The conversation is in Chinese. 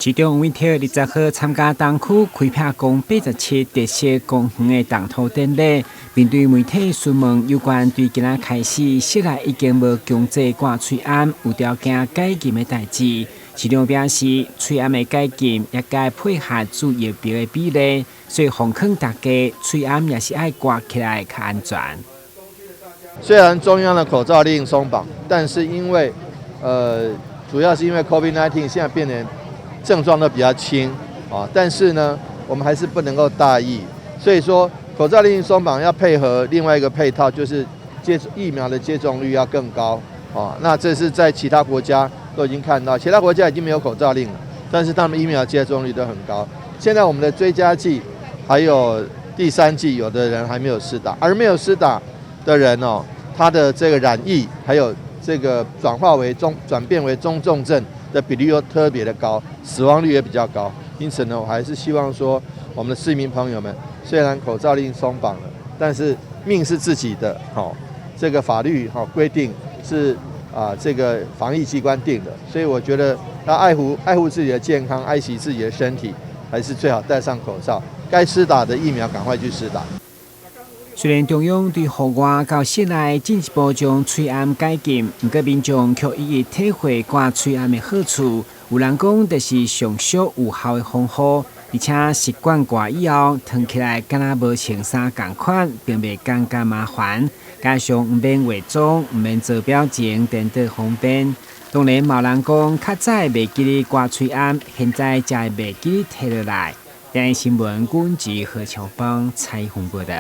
市长委托20号参加东区开辟共87特色公园的动土典礼，并对媒体询问有关对今仔开始室内已经无强制挂喙罨、有条件解禁的代志。市长表示，喙罨的解禁也该配合注疫苗的比例，所以奉劝大家喙罨也是爱挂起来较安全。虽然中央的口罩令松绑，但是因为主要是因为 COVID-19 现在变得症状都比较轻啊，但是呢，我们还是不能够大意，所以说口罩令松绑要配合另外一个配套，就是疫苗的接种率要更高啊。那这是在其他国家都已经看到，其他国家已经没有口罩令了，但是他们疫苗接种率都很高。现在我们的追加剂还有第3剂，有的人还没有施打，而没有施打的人哦，他的这个染疫还有这个转变为中重症的比例又特别的高，死亡率也比较高。因此呢，我还是希望说，我们的市民朋友们，虽然口罩令松绑了，但是命是自己的，这个法律规定是这个防疫机关定的，所以我觉得要爱护自己的健康，爱惜自己的身体，还是最好戴上口罩。该施打的疫苗赶快去施打。虽然中央对户外到室内进一步将喙罨解禁，不过民众却一一体会挂喙罨的好处。有人讲，就是上少有效的方法，而且习惯挂以后，脱起来敢若无穿衫同款，并袂感觉麻烦。加上唔免化妆，唔免做表情，等等方便。当然，有人讲较早袂记哩挂喙罨，现在才会袂记哩摕落来。电视新闻，阮是何超邦采访报道。